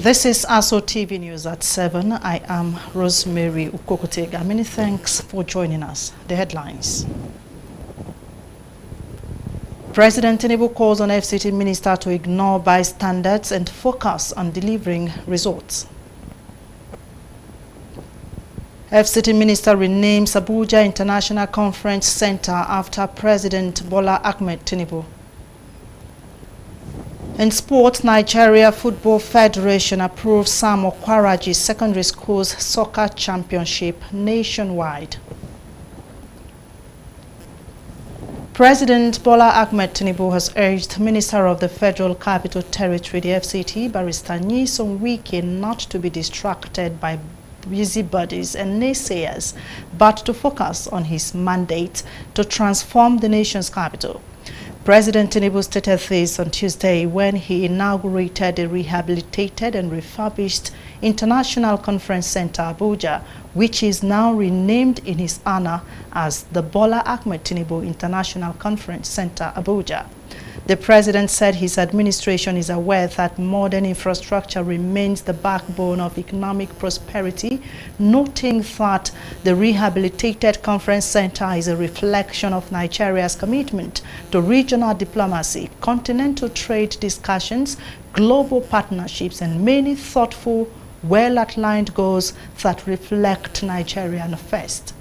This is ASO TV News at 7. I am Rosemary Ukokotega. Many thanks for joining us. The headlines. President Tinubu calls on FCT Minister to ignore bystanders and focus on delivering results. FCT Minister renames Abuja International Conference Center after President Bola Ahmed Tinubu. In sport, Nigeria Football Federation approves Sam Okwaraji Secondary School's soccer championship nationwide. President Bola Ahmed Tinubu has urged Minister of the Federal Capital Territory, the FCT, Barrister Nyesom Wike, not to be distracted by busybodies and naysayers, but to focus on his mandate to transform the nation's capital. President Tinubu stated this on Tuesday when he inaugurated the rehabilitated and refurbished International Conference Center Abuja, which is now renamed in his honor as the Bola Ahmed Tinubu International Conference Center Abuja. The president said his administration is aware that modern infrastructure remains the backbone of economic prosperity, noting that the rehabilitated conference center is a reflection of Nigeria's commitment to regional diplomacy, continental trade discussions, global partnerships, and many thoughtful, well-outlined goals that reflect Nigerian first.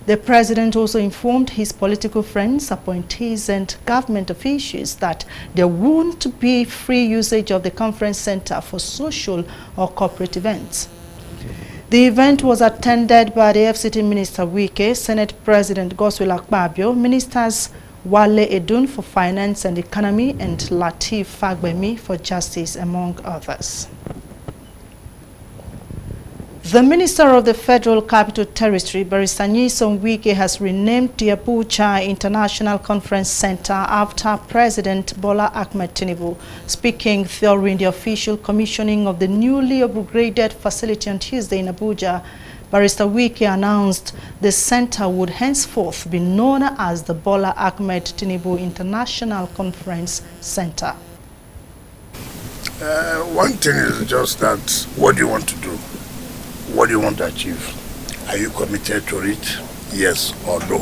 The president also informed his political friends, appointees, and government officials that there won't be free usage of the conference center for social or corporate events. The event was attended by the FCT Minister Wike, Senate President Godswill Akpabio, Ministers Wale Edun for Finance and Economy, and Lateef Fagbemi for Justice, among others. The Minister of the Federal Capital Territory, Barrister Nyesom Wike, has renamed the Abuja International Conference Center after President Bola Ahmed Tinubu. Speaking during the official commissioning of the newly upgraded facility on Tuesday in Abuja, Barrister Wike announced the center would henceforth be known as the Bola Ahmed Tinubu International Conference Center. One thing is just that, what do you want to do? What do you want to achieve? Are you committed to it? Yes or no?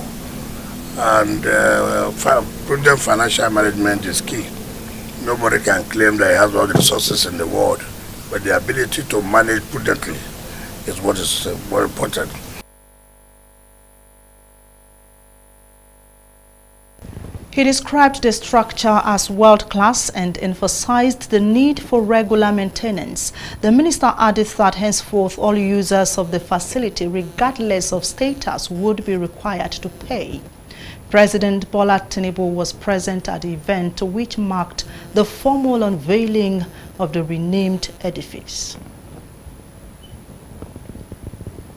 And prudent financial management is key. Nobody can claim that he has all the resources in the world, but the ability to manage prudently is what is more important. He described the structure as world-class and emphasized the need for regular maintenance. The minister added that henceforth all users of the facility, regardless of status, would be required to pay. President Bola Tinubu was present at the event, which marked the formal unveiling of the renamed edifice.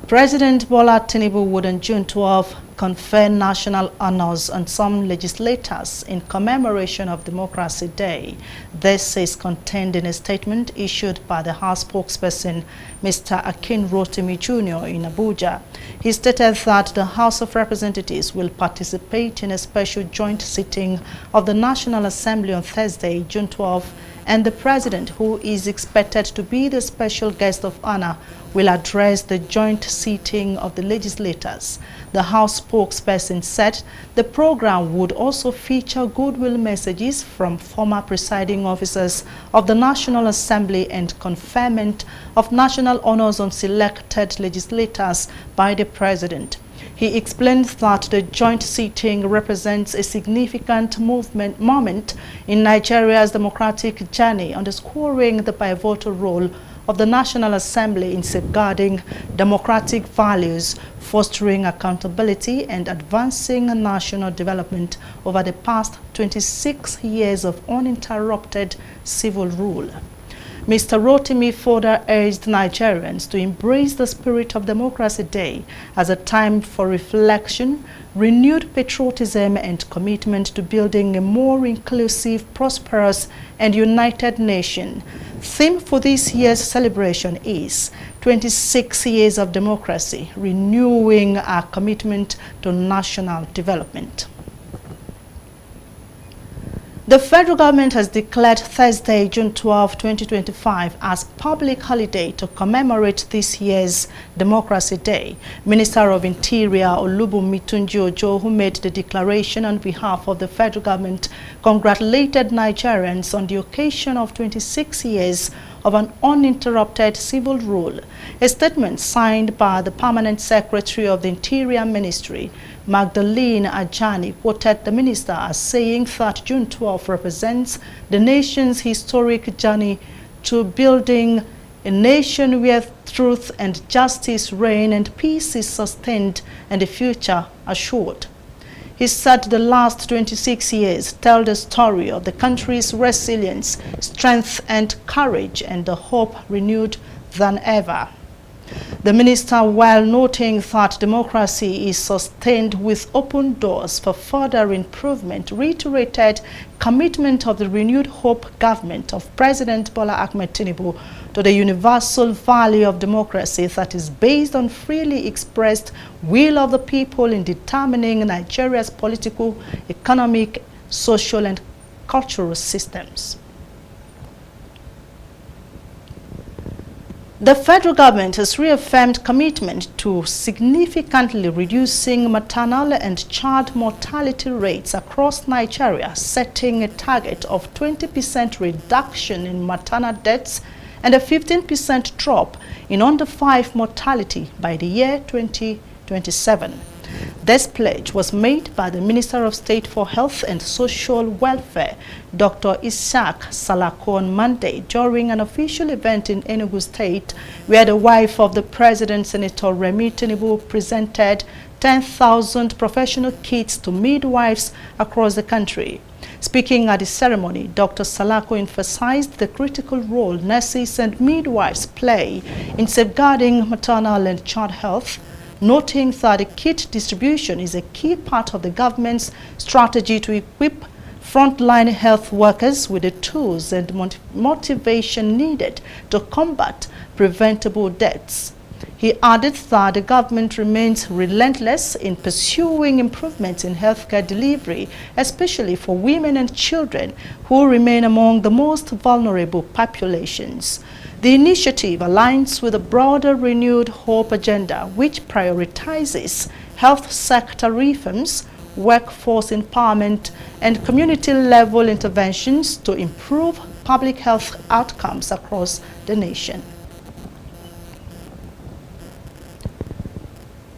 President Bola Tinubu would on June 12 confer national honors on some legislators in commemoration of Democracy Day. This is contained in a statement issued by the House spokesperson, Mr. Akin Rotimi Jr. in Abuja. He stated that the House of Representatives will participate in a special joint sitting of the National Assembly on Thursday, June 12, and the President, who is expected to be the special guest of honor, will address the joint sitting of the legislators. The House spokesperson said the program would also feature goodwill messages from former presiding officers of the National Assembly and conferment of national honors on selected legislators by the President. He explained that the joint sitting represents a significant moment in Nigeria's democratic journey, underscoring the pivotal role of the National Assembly in safeguarding democratic values, fostering accountability, and advancing national development over the past 26 years of uninterrupted civil rule. Mr. Rotimi further urged Nigerians to embrace the spirit of Democracy Day as a time for reflection, renewed patriotism, and commitment to building a more inclusive, prosperous, and united nation. Theme for this year's celebration is 26 years of democracy, renewing our commitment to national development. The federal government has declared Thursday, June 12, 2025 as public holiday to commemorate this year's Democracy Day. Minister of Interior Olubunmi Tunji-Ojo, who made the declaration on behalf of the federal government, congratulated Nigerians on the occasion of 26 years of an uninterrupted civil rule. A statement signed by the Permanent Secretary of the Interior Ministry, Magdalene Ajani, quoted the minister as saying that June 12 represents the nation's historic journey to building a nation where truth and justice reign and peace is sustained and a future assured. He said the last 26 years tell the story of the country's resilience, strength and courage, and the hope renewed than ever. The minister, while noting that democracy is sustained with open doors for further improvement, reiterated commitment of the renewed hope government of President Bola Ahmed Tinubu to the universal value of democracy that is based on freely expressed will of the people in determining Nigeria's political, economic, social and cultural systems. The federal government has reaffirmed commitment to significantly reducing maternal and child mortality rates across Nigeria, setting a target of 20% reduction in maternal deaths and a 15% drop in under-5 mortality by the year 2027. This pledge was made by the Minister of State for Health and Social Welfare, Dr. Ishaq Salako, on Monday during an official event in Enugu State, where the wife of the President, Senator Remi Tinubu, presented 10,000 professional kits to midwives across the country. Speaking at the ceremony, Dr. Salako emphasized the critical role nurses and midwives play in safeguarding maternal and child health, noting that the kit distribution is a key part of the government's strategy to equip frontline health workers with the tools and motivation needed to combat preventable deaths. He added that the government remains relentless in pursuing improvements in healthcare delivery, especially for women and children who remain among the most vulnerable populations. The initiative aligns with a broader renewed hope agenda, which prioritizes health sector reforms, workforce empowerment, and community-level interventions to improve public health outcomes across the nation.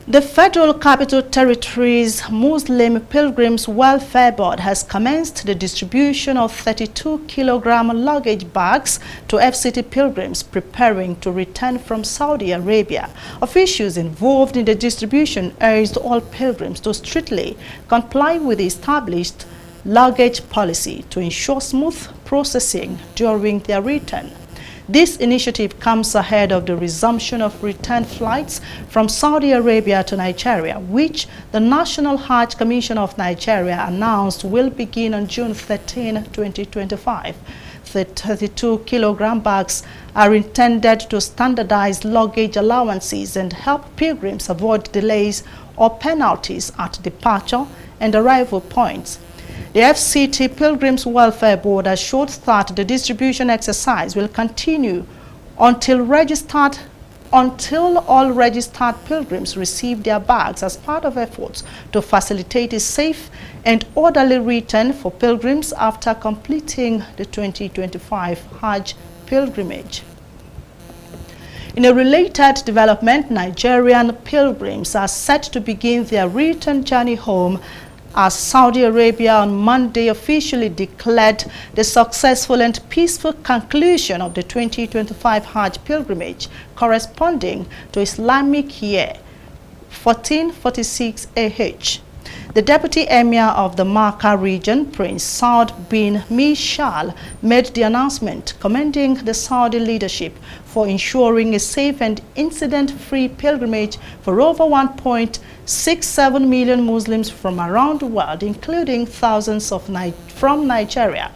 The Federal Capital Territory's Muslim Pilgrims Welfare Board has commenced the distribution of 32-kilogram luggage bags to FCT pilgrims preparing to return from Saudi Arabia. Officials involved in the distribution urged all pilgrims to strictly comply with the established luggage policy to ensure smooth processing during their return. This initiative comes ahead of the resumption of return flights from Saudi Arabia to Nigeria, which the National Hajj Commission of Nigeria announced will begin on June 13, 2025. The 32-kilogram bags are intended to standardize luggage allowances and help pilgrims avoid delays or penalties at departure and arrival points. The FCT Pilgrims Welfare Board assured that the distribution exercise will continue until all registered pilgrims receive their bags as part of efforts to facilitate a safe and orderly return for pilgrims after completing the 2025 Hajj pilgrimage. In a related development, Nigerian pilgrims are set to begin their return journey home as Saudi Arabia on Monday officially declared the successful and peaceful conclusion of the 2025 Hajj pilgrimage corresponding to Islamic year 1446 AH. The Deputy Emir of the Makkah region, Prince Saud bin Mishal, made the announcement commending the Saudi leadership for ensuring a safe and incident-free pilgrimage for over 1.67 million Muslims from around the world, including thousands from Nigeria.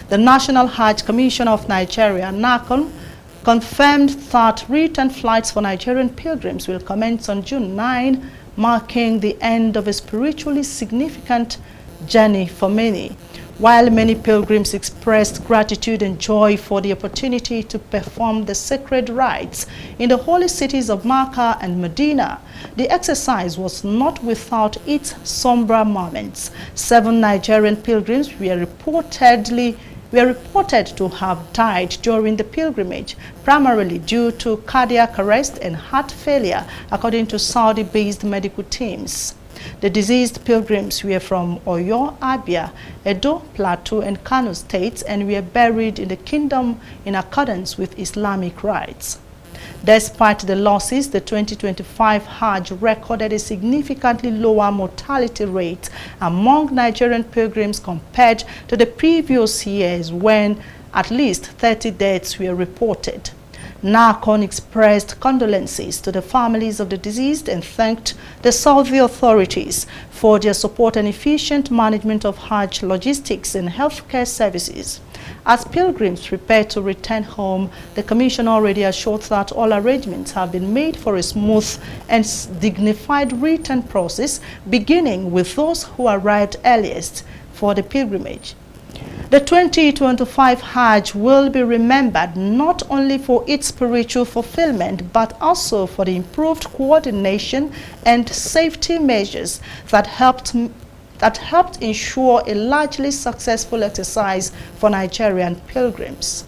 The National Hajj Commission of Nigeria, NACON, confirmed that return flights for Nigerian pilgrims will commence on June 9, marking the end of a spiritually significant journey for many. While many pilgrims expressed gratitude and joy for the opportunity to perform the sacred rites in the holy cities of Mecca and Medina, the exercise was not without its somber moments. 7 Nigerian pilgrims were reported to have died during the pilgrimage, primarily due to cardiac arrest and heart failure, according to Saudi-based medical teams. The deceased pilgrims were from Oyo, Abia, Edo, Plateau, and Kano states and were buried in the kingdom in accordance with Islamic rites. Despite the losses, the 2025 Hajj recorded a significantly lower mortality rate among Nigerian pilgrims compared to the previous years when at least 30 deaths were reported. NACON expressed condolences to the families of the deceased and thanked the Saudi authorities for their support and efficient management of Hajj logistics and healthcare services. As pilgrims prepare to return home, the Commission already assured that all arrangements have been made for a smooth and dignified return process, beginning with those who arrived earliest for the pilgrimage. The 2025 Hajj will be remembered not only for its spiritual fulfillment, but also for the improved coordination and safety measures that helped ensure a largely successful exercise for Nigerian pilgrims.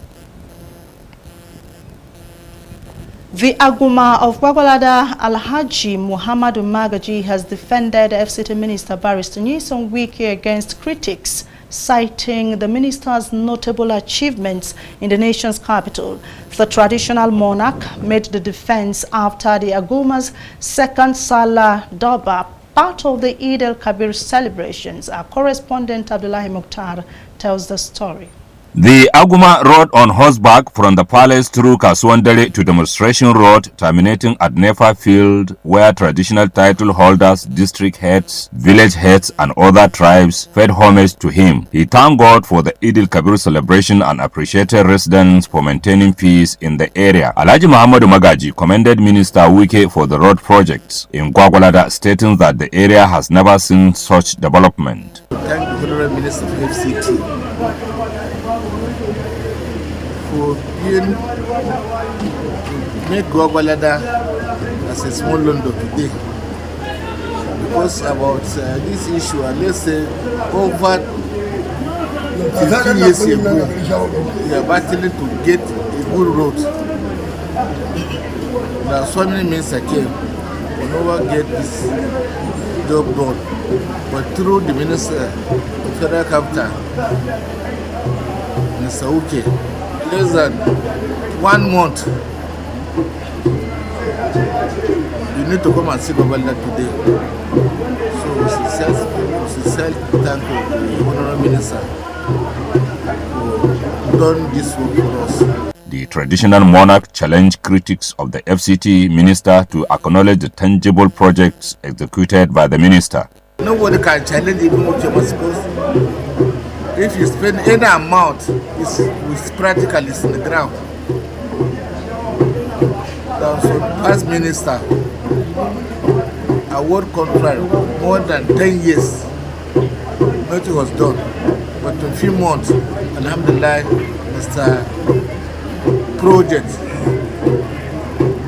The Aguma of Gwagwalada, Alhaji Muhammadu Magaji, has defended FCT Minister Barrister Nyesom Wike against critics, citing the minister's notable achievements in the nation's capital. The traditional monarch made the defense after the Aguma's second Salah Durbar, part of the Eid al-Kabir celebrations. Our correspondent Abdullahi Mukhtar tells the story. The Aguma rode on horseback from the palace through Kasuandere to Demonstration Road, terminating at Nefa Field, where traditional title holders, district heads, village heads, and other tribes paid homage to him. He thanked God for the Eid al-Kabir celebration and appreciated residents for maintaining peace in the area. Alhaji Muhammadu Magaji commended Minister Wike for the road projects in Gwagwalada, stating that the area has never seen such development. Thank the Honorable Minister of FCT for being make Gwagwalada as a small London today. Because about this issue, let's say over 15 years ago, we are battling to get a good road. There are so many ministers came, we never get this job done. But through the Minister of Federal Capital, Mr. Uke, less than 1 month, you need to come and see Gwagwalada today. So we sincerely thank the Honorable Minister for done this work for us. The traditional monarch challenged critics of the FCT minister to acknowledge the tangible projects executed by the minister. Nobody can challenge even what you're supposed to. If you spend any amount, it's practically in the ground. So past minister, award contract more than 10 years, nothing was done. But in a few months, alhamdulillah, Mr. Project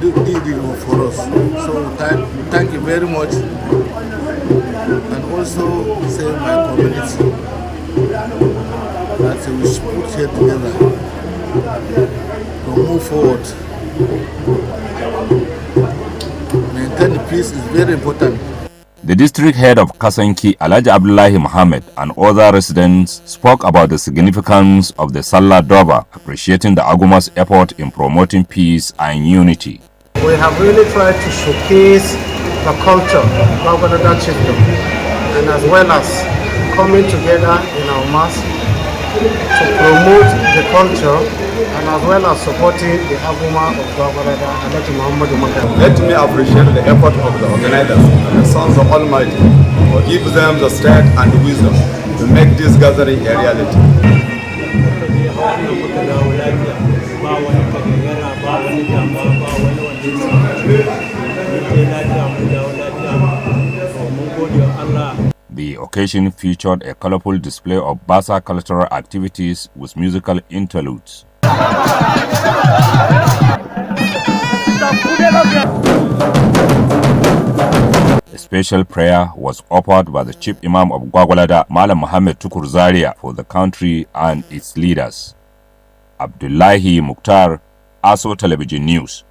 did it for us. So thank you very much. And also say my community that we should put here together to move forward. Maintaining peace is very important. The district head of Kasanki, Alhaji Abdullahi Muhammad, and other residents spoke about the significance of the Salah Durbar, appreciating the Aguma's effort in promoting peace and unity. We have really tried to showcase the culture of Gwagwalada Chiefdom, and as well as coming together in our mass to promote the culture and as well as supporting the Aguma of Gwagwalada, Alhaji Muhammadu Magaji. Let me appreciate the effort of the organizers and the sons of Almighty for give them the strength and wisdom to make this gathering a reality. The occasion featured a colorful display of Basa cultural activities with musical interludes. A special prayer was offered by the Chief Imam of Gwagwalada, Malam Muhammad Tukur Zaria, for the country and its leaders. Abdullahi Mukhtar, ASO Television News.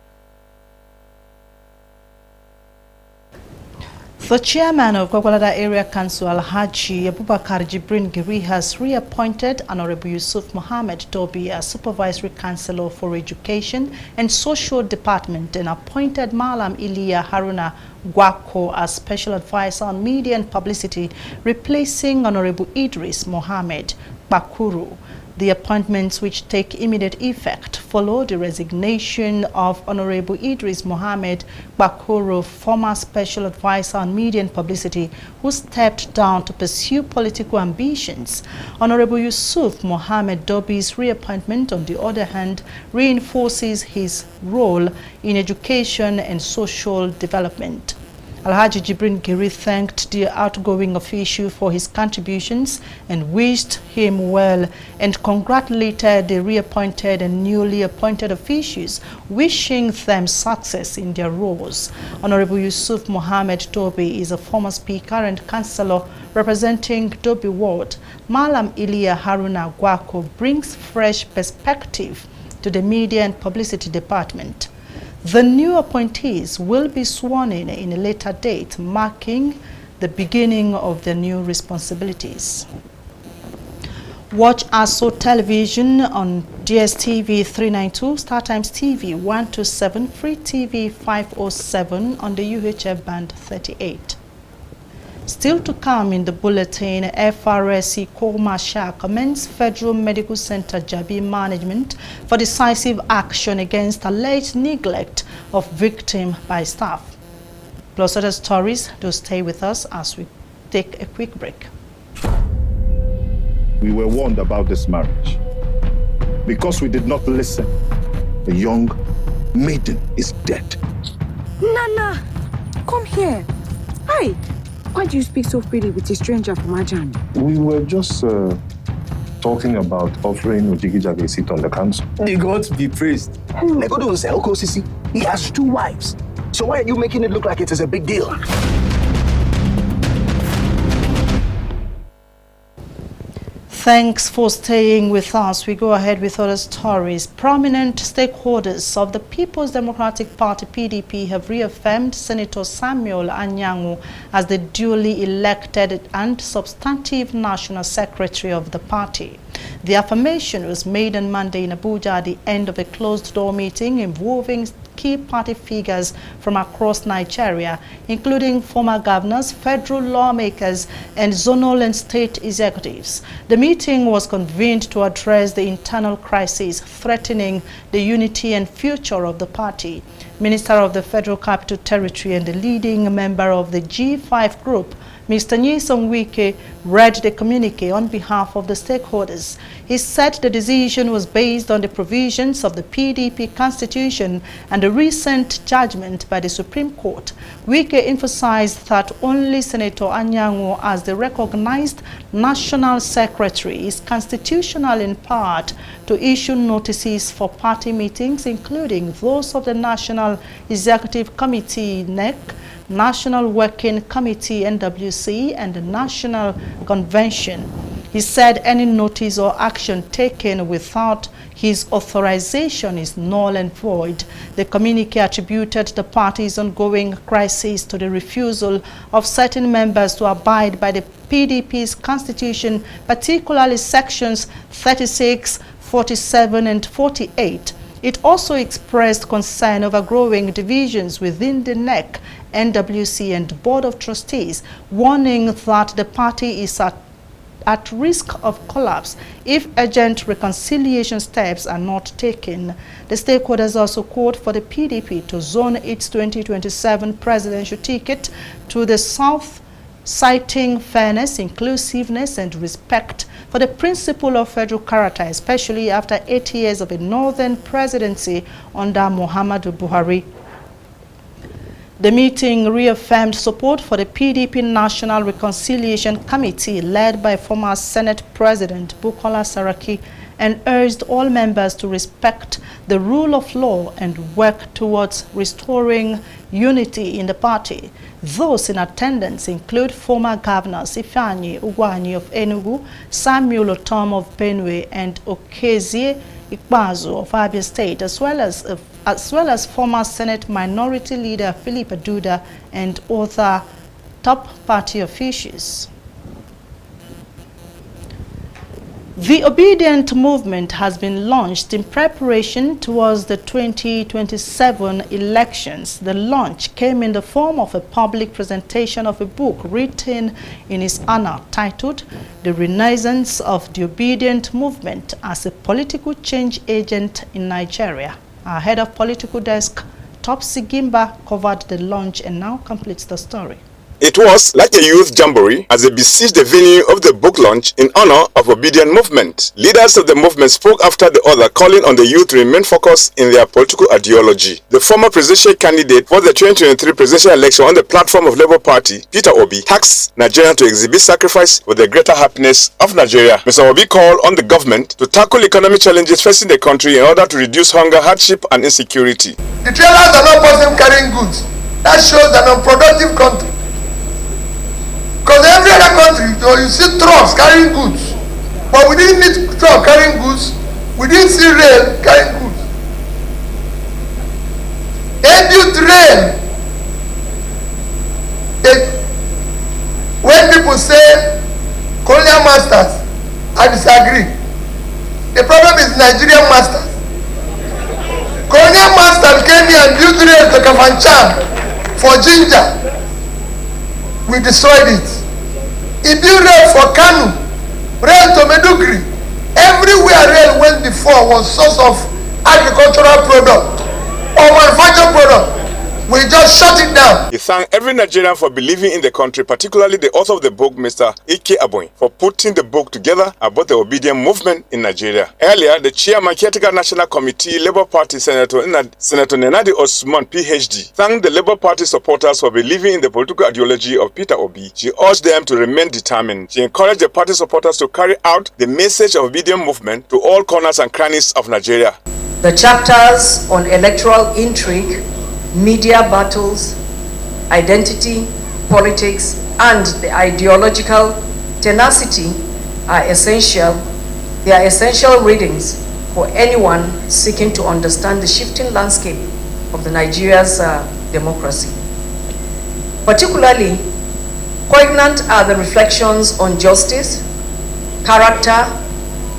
The chairman of Gwagwalada Area Council, Alhaji Abubakar Jibrin Giri, has reappointed Honorable Yusuf Mohammed Dobi as Supervisory Councillor for Education and Social Department and appointed Malam Iliya Haruna Gwako as Special Advisor on Media and Publicity, replacing Honorable Idris Mohammed Bakuru. The appointments, which take immediate effect, follow the resignation of Honorable Idris Mohammed Bakuru, former Special Advisor on Media and Publicity, who stepped down to pursue political ambitions. Honorable Yusuf Mohammed Dobi's reappointment, on the other hand, reinforces his role in education and social development. Alhaji Jibrin Giri thanked the outgoing official for his contributions and wished him well, and congratulated the reappointed and newly appointed officials, wishing them success in their roles. Honorable Yusuf Mohammed Dobi is a former speaker and councillor representing Dobi Ward. Malam Iliya Haruna Gwako brings fresh perspective to the Media and Publicity Department. The new appointees will be sworn in a later date, marking the beginning of their new responsibilities. Watch ASO Television on DSTV 392, StarTimes TV 127, Free TV 507 on the UHF band 38. Still to come in the bulletin, FRSC Marshal commends Federal Medical Center Jabi management for decisive action against alleged neglect of victim by staff. Plus other stories, do stay with us as we take a quick break. We were warned about this marriage. Because we did not listen, the young maiden is dead. Nana, come here. Hi. Why do you speak so freely with a stranger from Ajani? We were just talking about offering Ojigijag a seat on the council. The gods be praised. Negodo say Okosisi. He has 2 wives. So why are you making it look like it is a big deal? Thanks for staying with us. We go ahead with other stories. Prominent stakeholders of the People's Democratic Party, PDP, have reaffirmed Senator Samuel Anyanwu as the duly elected and substantive National Secretary of the party. The affirmation was made on Monday in Abuja at the end of a closed-door meeting involving key party figures from across Nigeria, including former governors, federal lawmakers, and zonal and state executives. The meeting was convened to address the internal crisis threatening the unity and future of the party. Minister of the Federal Capital Territory and the leading member of the G5 group, Mr. Nyesom Wike, read the communique on behalf of the stakeholders. He said the decision was based on the provisions of the PDP Constitution and the recent judgment by the Supreme Court. Wike emphasized that only Senator Anyanwu, as the recognized National Secretary, is constitutional in part to issue notices for party meetings, including those of the National Executive Committee, NEC, National Working Committee, NWC, and the National Convention. He said any notice or action taken without his authorization is null and void. The communique attributed the party's ongoing crisis to the refusal of certain members to abide by the PDP's constitution, particularly sections 36, 47, and 48. It also expressed concern over growing divisions within the NEC, NWC, and Board of Trustees, warning that the party is at risk of collapse if urgent reconciliation steps are not taken. The stakeholders also called for the PDP to zone its 2027 presidential ticket to the South, citing fairness, inclusiveness, and respect for the principle of federal character, especially after 8 years of a northern presidency under Muhammadu Buhari. The meeting reaffirmed support for the PDP National Reconciliation Committee led by former Senate President Bukola Saraki and urged all members to respect the rule of law and work towards restoring unity in the party. Those in attendance include former governors Ifeanyi Ugwuanyi of Enugu, Samuel Otom of Benue, and Okezie Ikpeazu of Abia State, as well as former Senate Minority Leader Philip Aduda and other top party officials. The Obedient Movement has been launched in preparation towards the 2027 elections. The launch came in the form of a public presentation of a book written in his honor titled The Renaissance of the Obedient Movement as a Political Change Agent in Nigeria. Our head of political desk, Topsy Gimba, covered the launch and now completes the story. It was like a youth jamboree as they besieged the venue of the book launch in honor of Obedient Movement. Leaders of the movement spoke after the other, calling on the youth to remain focused in their political ideology. The former presidential candidate for the 2023 presidential election on the platform of Labour Party, Peter Obi, tasked Nigerians to exhibit sacrifice for the greater happiness of Nigeria. Mr. Obi called on the government to tackle economic challenges facing the country in order to reduce hunger, hardship, and insecurity. The trailers are not possible carrying goods. That shows an unproductive country. Because every other country, you see trucks carrying goods. But we didn't need trucks carrying goods. We didn't see rail carrying goods. Edu rail. When people say colonial masters, I disagree. The problem is Nigerian masters. Colonial masters came here and built rail to Kafanchan for ginger. We destroyed it. He built rail for Kanu, rail to Medugri. Everywhere rail went before was source of agricultural product or manufactured product. We just shut it down. He thanked every Nigerian for believing in the country, particularly the author of the book, Mr. Ike Aboin, for putting the book together about the Obedient Movement in Nigeria. Earlier, the chairman, Caretaker National Committee, Labour Party Senator Nenadi Osman, PhD, thanked the Labour Party supporters for believing in the political ideology of Peter Obi. She urged them to remain determined. She encouraged the party supporters to carry out the message of Obedient Movement to all corners and crannies of Nigeria. The chapters on electoral intrigue, media battles, identity, politics, and the ideological tenacity are essential. They are essential readings for anyone seeking to understand the shifting landscape of the Nigeria's democracy. Particularly, poignant are the reflections on justice, character,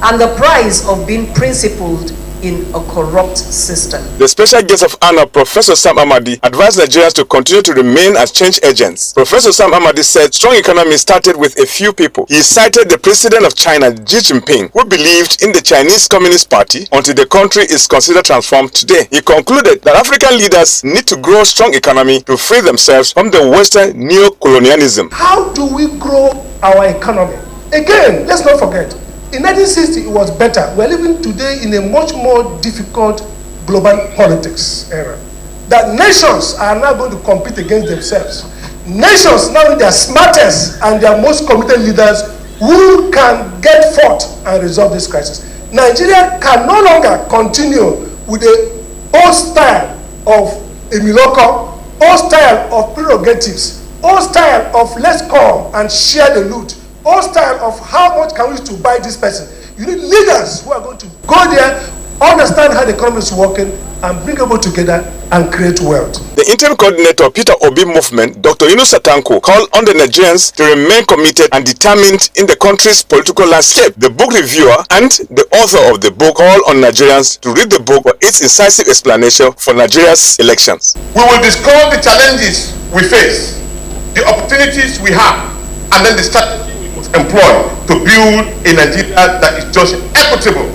and the price of being principled in a corrupt system. The special guest of honor, Professor Sam Amadi, advised Nigerians to continue to remain as change agents. Professor Sam Amadi said strong economy started with a few people. He cited the president of China, Xi Jinping, who believed in the Chinese Communist Party until the country is considered transformed today. He concluded that African leaders need to grow strong economy to free themselves from the Western neo-colonialism. How do we grow our economy? Again, let's not forget, in 1960 it was better. We're living today in a much more difficult global politics era. That nations are now going to compete against themselves. Nations now need their smartest and their most committed leaders who can get forth and resolve this crisis. Nigeria can no longer continue with the old style of Emiloko, old style of prerogatives, old style of let's come and share the loot, old style of how much can we use to buy this person. You need leaders who are going to go there, understand how the economy is working, and bring people together and create wealth. The interim coordinator of Peter Obi movement, Dr. Yunus Satanko, called on the Nigerians to remain committed and determined in the country's political landscape. The book reviewer and the author of the book called on Nigerians to read the book for its incisive explanation for Nigeria's elections. We will discuss the challenges we face, the opportunities we have, and then the strategy employed to build a Nigeria that is just equitable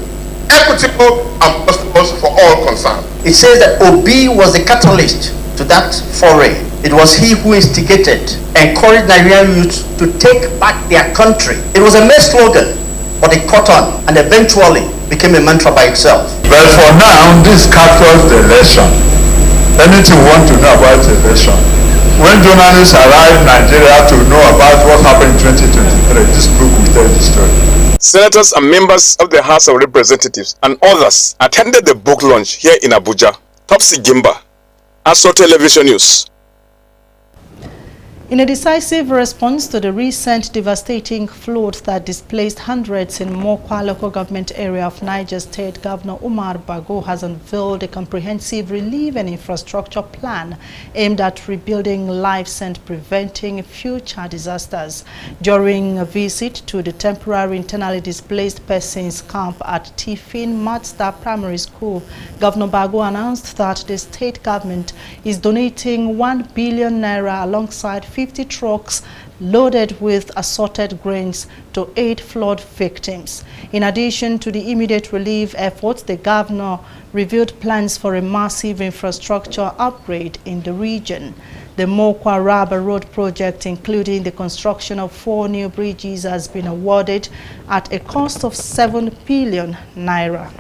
and prosperous for all concerned. It says that Obi was the catalyst to that foray. It was he who instigated, encouraged Nigerian youth to take back their country. It was a mere slogan, but it caught on and eventually became a mantra by itself. But for now, this captures the election. anything you want to know about the election. When journalists arrive in Nigeria to know about what happened in 2023, this book will tell the story. Senators and members of the House of Representatives and others attended the book launch here in Abuja. Topsy Gimba, ASO Television News. In a decisive response to the recent devastating flood that displaced hundreds in Mokwa local government area of Niger State, Governor Umar Bago has unveiled a comprehensive relief and infrastructure plan aimed at rebuilding lives and preventing future disasters. During a visit to the temporary internally displaced persons camp at Tifin Mazda Primary School, Governor Bago announced that the state government is donating 1 billion naira alongside 50 trucks loaded with assorted grains to aid flood victims. In addition to the immediate relief efforts, the governor revealed plans for a massive infrastructure upgrade in the region. The Mokwa Rubber Road project, including the construction of 4 new bridges, has been awarded at a cost of 7 billion naira.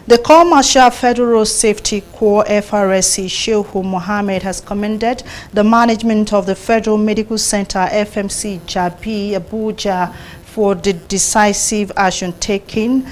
The Corps Marshal Federal Road Safety Corps FRSC Shehu Mohammed has commended the management of the Federal Medical Center FMC Jabi Abuja for the decisive action taken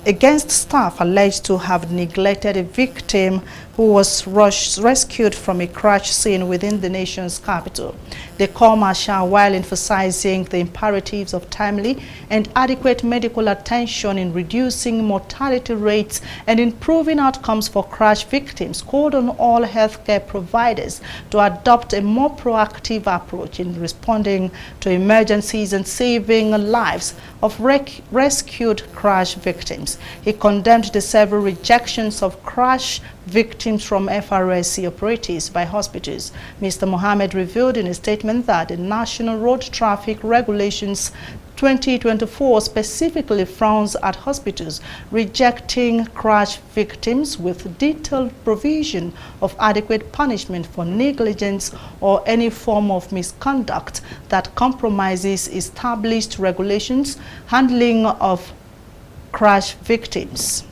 against staff alleged to have neglected a victim who was rescued from a crash scene within the nation's capital. The Corps Marshal, while emphasizing the imperatives of timely and adequate medical attention in reducing mortality rates and improving outcomes for crash victims, called on all healthcare providers to adopt a more proactive approach in responding to emergencies and saving lives of rescued crash victims. He condemned the several rejections of crash victims from FRSC operatives by hospitals. Mr. Mohammed revealed in a statement that the National Road Traffic Regulations 2024 specifically frowns at hospitals rejecting crash victims with detailed provision of adequate punishment for negligence or any form of misconduct that compromises established regulations handling of crash victims.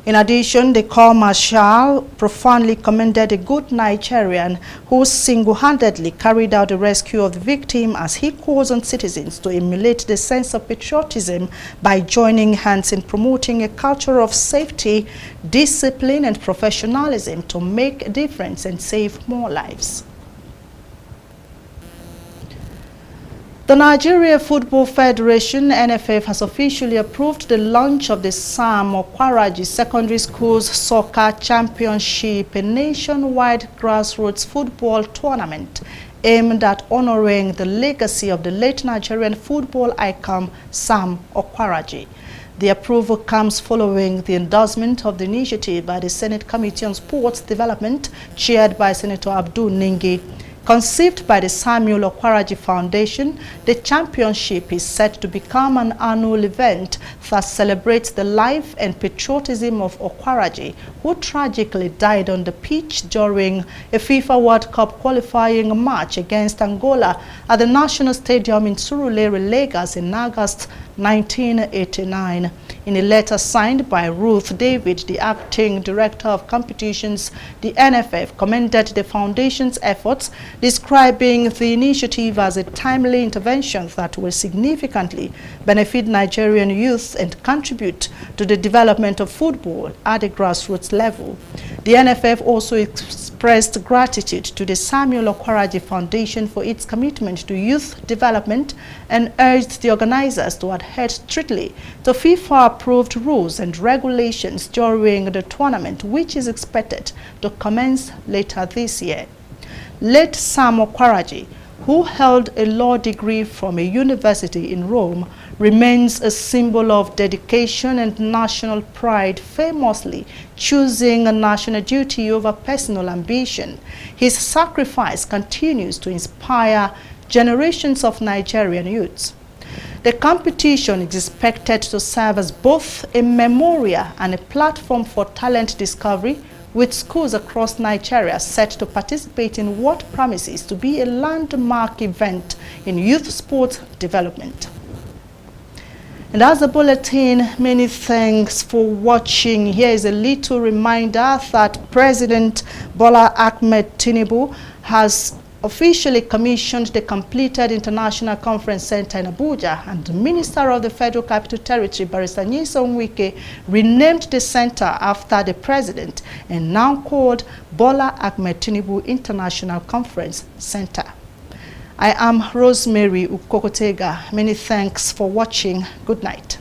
In addition, the Corps Marshal profoundly commended a good Nigerian who single-handedly carried out the rescue of the victim, as he calls on citizens to emulate the sense of patriotism by joining hands in promoting a culture of safety, discipline and professionalism to make a difference and save more lives. The Nigeria Football Federation, NFF, has officially approved the launch of the Sam Okwaraji Secondary Schools Soccer Championship, a nationwide grassroots football tournament aimed at honoring the legacy of the late Nigerian football icon Sam Okwaraji. The approval comes following the endorsement of the initiative by the Senate Committee on Sports Development, chaired by Senator Abdul Ningi. Conceived by the Samuel Okwaraji Foundation, the championship is set to become an annual event that celebrates the life and patriotism of Okwaraji, who tragically died on the pitch during a FIFA World Cup qualifying match against Angola at the National Stadium in Surulere, Lagos in August 1989. In a letter signed by Ruth David, the acting director of competitions, the NFF commended the foundation's efforts, describing the initiative as a timely intervention that will significantly benefit Nigerian youth and contribute to the development of football at a grassroots level. The NFF also expressed gratitude to the Samuel Okwaraji Foundation for its commitment to youth development and urged the organizers to adhere strictly to FIFA-approved rules and regulations during the tournament, which is expected to commence later this year. Late Sam Okwaraji, who held a law degree from a university in Rome, remains a symbol of dedication and national pride, famously choosing a national duty over personal ambition. His sacrifice continues to inspire generations of Nigerian youths. The competition is expected to serve as both a memorial and a platform for talent discovery, with schools across Nigeria set to participate in what promises to be a landmark event in youth sports development. And as a bulletin, many thanks for watching. Here is a little reminder that President Bola Ahmed Tinubu has officially commissioned the completed International Conference Center in Abuja, and the Minister of the Federal Capital Territory, Barrister Nyesom Wike, renamed the center after the President and now called Bola Ahmed Tinubu International Conference Center. I am Rosemary Ukokotega. Many thanks for watching. Good night.